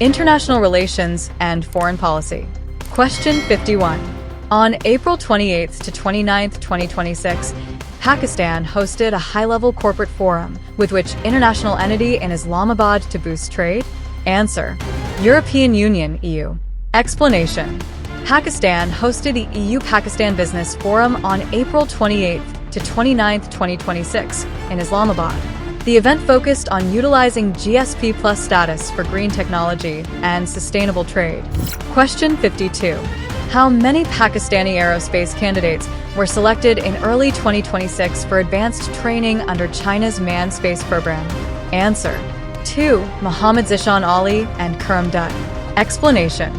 International Relations and Foreign Policy. Question 51. On April 28th to 29th, 2026, Pakistan hosted a high-level corporate forum with which international entity in Islamabad to boost trade? Answer: European Union (EU). Explanation: Pakistan hosted the EU-Pakistan Business Forum on April 28th to 29th, 2026 in Islamabad. The event focused on utilizing GSP status for green technology and sustainable trade. Question 52. How many Pakistani aerospace candidates were selected in early 2026 for advanced training under China's manned space program? Answer: 2. Mohammad Zishan Ali and Karam Dutt. Explanation: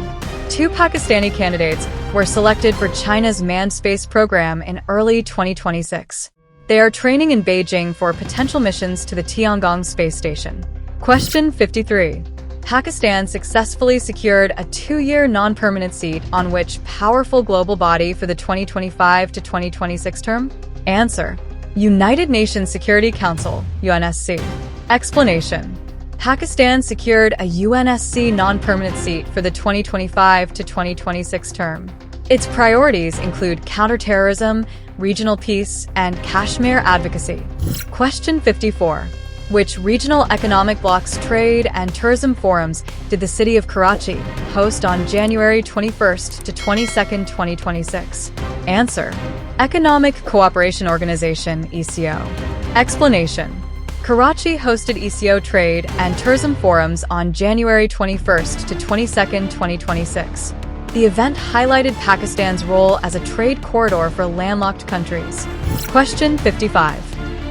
2 Pakistani candidates were selected for China's manned space program in early 2026. They are training in Beijing for potential missions to the Tiangong space station. Question 53. Pakistan successfully secured a 2-year non-permanent seat on which powerful global body for the 2025 to 2026 term? Answer: United Nations Security Council, UNSC. Explanation: Pakistan secured a UNSC non-permanent seat for the 2025 to 2026 term. Its priorities include counterterrorism, regional peace, and Kashmir advocacy. Question 54. Which regional economic blocs trade and tourism forums did the city of Karachi host on January 21st to 22nd, 2026? Answer: Economic Cooperation Organization, ECO. Explanation: Karachi hosted ECO trade and tourism forums on January 21st to 22nd, 2026. The event highlighted Pakistan's role as a trade corridor for landlocked countries. Question 55.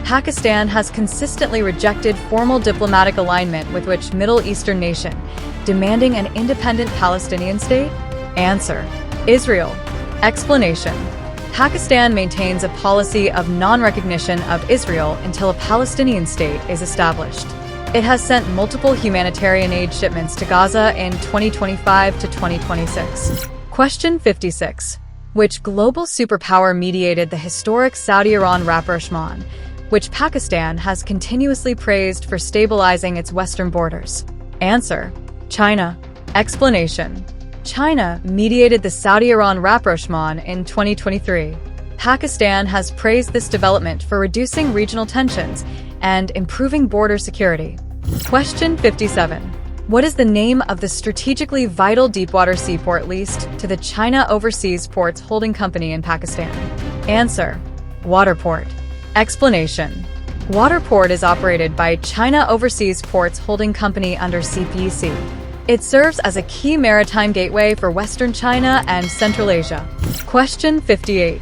Pakistan has consistently rejected formal diplomatic alignment with which Middle Eastern nation, demanding an independent Palestinian state? Answer: Israel. Explanation: Pakistan maintains a policy of non-recognition of Israel until a Palestinian state is established. It has sent multiple humanitarian aid shipments to Gaza in 2025 to 2026. Question 56. Which global superpower mediated the historic Saudi-Iran rapprochement, which Pakistan has continuously praised for stabilizing its western borders? Answer: China. Explanation: China mediated the Saudi-Iran rapprochement in 2023. Pakistan has praised this development for reducing regional tensions and improving border security. Question 57. What is the name of the strategically vital deepwater seaport leased to the China Overseas Ports Holding Company in Pakistan? Answer: Gwadar Port. Explanation: Gwadar Port is operated by China Overseas Ports Holding Company under CPEC. It serves as a key maritime gateway for Western China and Central Asia. Question 58.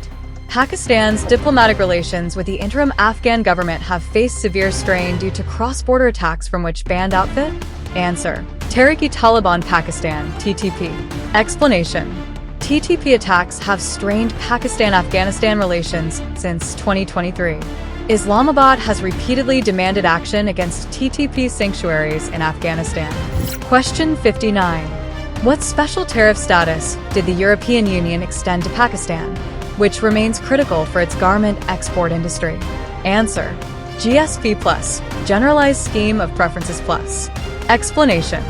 Pakistan's diplomatic relations with the interim Afghan government have faced severe strain due to cross-border attacks from which banned outfit? Answer: Tehrik-e-Taliban Pakistan, TTP. Explanation: TTP attacks have strained Pakistan-Afghanistan relations since 2023. Islamabad has repeatedly demanded action against TTP sanctuaries in Afghanistan. Question 59. What special tariff status did the European Union extend to Pakistan, which remains critical for its garment export industry? Answer: GSP+, Generalized Scheme of Preferences Plus. Explanation: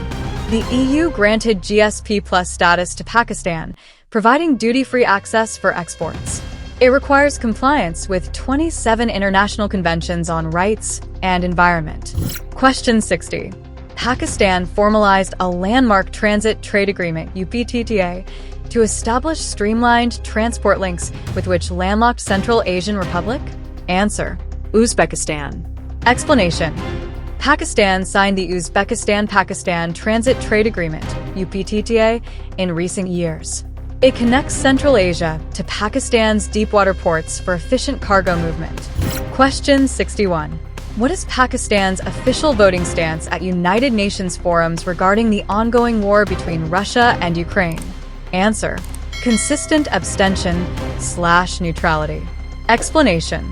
The EU granted GSP+ status to Pakistan, providing duty-free access for exports. It requires compliance with 27 international conventions on rights and environment. Question 60. Pakistan formalized a landmark transit trade agreement, UPTTA, to establish streamlined transport links with which landlocked Central Asian Republic? Answer: Uzbekistan. Explanation: Pakistan signed the Uzbekistan-Pakistan Transit Trade Agreement, UPTTA, in recent years. It connects Central Asia to Pakistan's deepwater ports for efficient cargo movement. Question 61. What is Pakistan's official voting stance at United Nations forums regarding the ongoing war between Russia and Ukraine? Answer: Consistent abstention/neutrality. Explanation: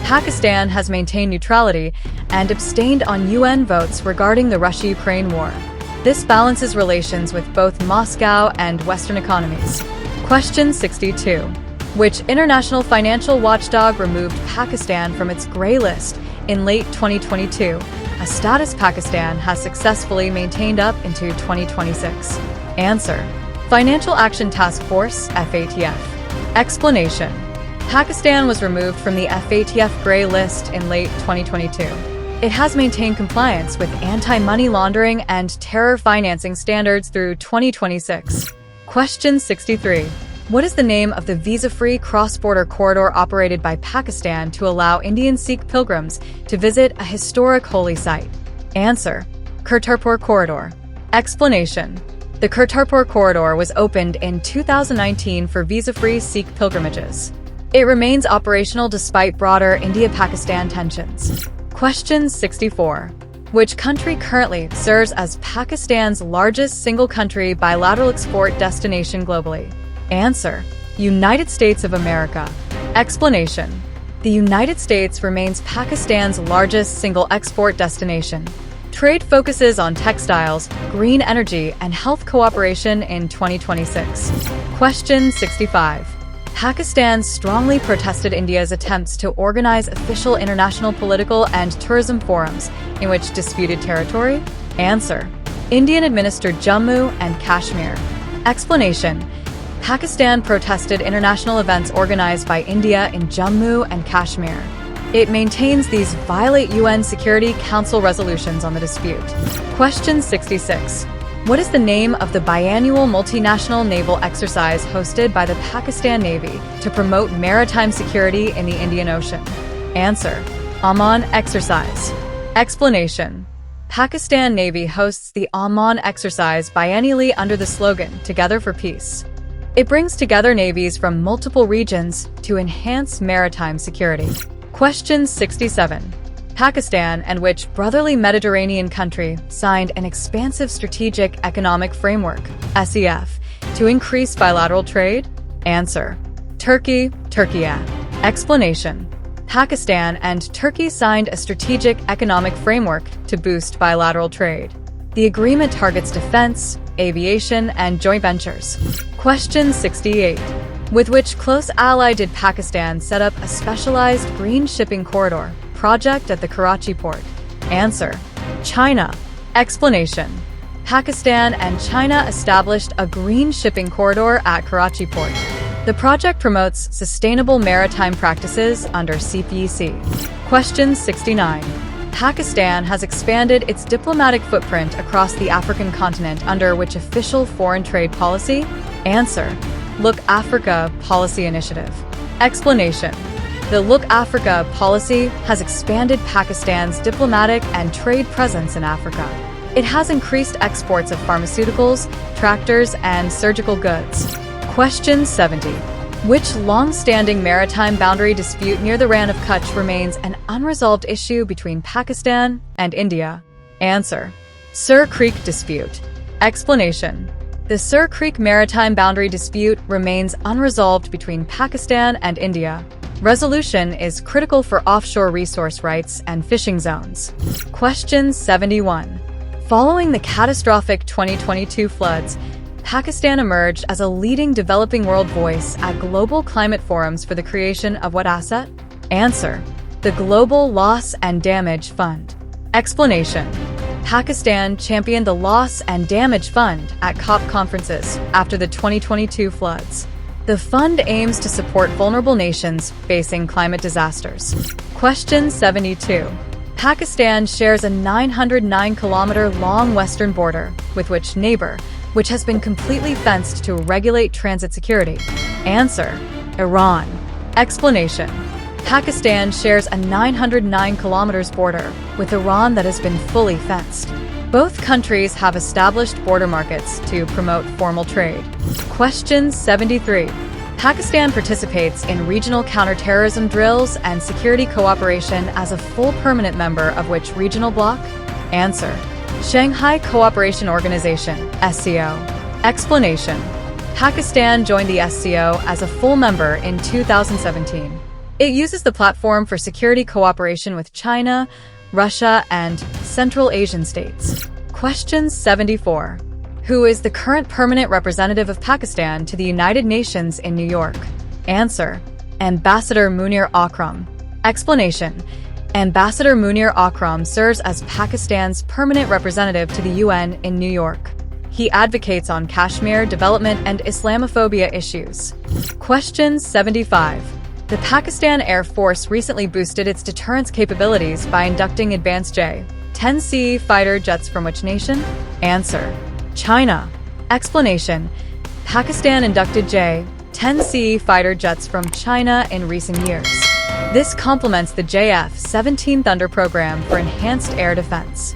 Pakistan has maintained neutrality and abstained on UN votes regarding the Russia-Ukraine war. This balances relations with both Moscow and Western economies. Question 62. Which international financial watchdog removed Pakistan from its gray list in late 2022 a status Pakistan has successfully maintained up into 2026? Answer: Financial Action Task Force, FATF. Explanation: Pakistan was removed from the FATF gray list in late 2022. It has maintained compliance with anti-money laundering and terror financing standards through 2026. Question 63. What is the name of the visa-free cross-border corridor operated by Pakistan to allow Indian Sikh pilgrims to visit a historic holy site? Answer: Kartarpur Corridor. Explanation: The Kartarpur Corridor was opened in 2019 for visa-free Sikh pilgrimages. It remains operational despite broader India-Pakistan tensions. Question 64. Which country currently serves as Pakistan's largest single-country bilateral export destination globally? Answer: United States of America. Explanation: The United States remains Pakistan's largest single export destination. Trade focuses on textiles, green energy, and health cooperation in 2026. Question 65. Pakistan strongly protested India's attempts to organize official international political and tourism forums in which disputed territory? Answer: Indian-administered Jammu and Kashmir. Explanation: Pakistan protested international events organized by India in Jammu and Kashmir. It maintains these violate UN Security Council resolutions on the dispute. Question 66. What is the name of the biannual multinational naval exercise hosted by the Pakistan Navy to promote maritime security in the Indian Ocean? Answer: Oman Exercise. Explanation: Pakistan Navy hosts the Oman Exercise biennially under the slogan Together for Peace. It brings together navies from multiple regions to enhance maritime security. Question 67. Pakistan and which brotherly Mediterranean country signed an expansive strategic economic framework, SEF, to increase bilateral trade? Answer: Turkey, Turkiye. Explanation: Pakistan and Turkey signed a strategic economic framework to boost bilateral trade. The agreement targets defense, aviation, and joint ventures. Question 68. With which close ally did Pakistan set up a specialized green shipping corridor project at the Karachi port? Answer: China. Explanation: Pakistan and China established a green shipping corridor at Karachi port. The project promotes sustainable maritime practices under CPEC. Question 69. Pakistan has expanded its diplomatic footprint across the African continent under which official foreign trade policy? Answer: Look Africa Policy Initiative. Explanation: The Look Africa policy has expanded Pakistan's diplomatic and trade presence in Africa. It has increased exports of pharmaceuticals, tractors, and surgical goods. Question 70. Which long-standing maritime boundary dispute near the Rann of Kutch remains an unresolved issue between Pakistan and India? Answer: Sur Creek Dispute. Explanation: The Sur Creek maritime boundary dispute remains unresolved between Pakistan and India. Resolution is critical for offshore resource rights and fishing zones. Question 71. Following the catastrophic 2022 floods, Pakistan emerged as a leading developing world voice at global climate forums for the creation of what asset? Answer: The Global Loss and Damage Fund. Explanation: Pakistan championed the Loss and Damage Fund at COP conferences after the 2022 floods. The fund aims to support vulnerable nations facing climate disasters. Question 72. Pakistan shares a 909-kilometer long western border with which neighbor, which has been completely fenced to regulate transit security? Answer: Iran. Explanation: Pakistan shares a 909 kilometers border with Iran that has been fully fenced. Both countries have established border markets to promote formal trade. Question 73. Pakistan participates in regional counterterrorism drills and security cooperation as a full permanent member of which regional bloc? Answer: Shanghai Cooperation Organization, SCO. Explanation: Pakistan joined the SCO as a full member in 2017. It uses the platform for security cooperation with China, Russia, and Central Asian states. Question 74. Who is the current permanent representative of Pakistan to the United Nations in New York? Answer: Ambassador Munir Akram. Explanation: Ambassador Munir Akram serves as Pakistan's permanent representative to the UN in New York. He advocates on Kashmir development and Islamophobia issues. Question 75. The Pakistan Air Force recently boosted its deterrence capabilities by inducting advanced J-10CE Fighter Jets from which nation? Answer: China. Explanation: Pakistan inducted J-10CE Fighter Jets from China in recent years. This complements the JF-17 Thunder program for enhanced air defense.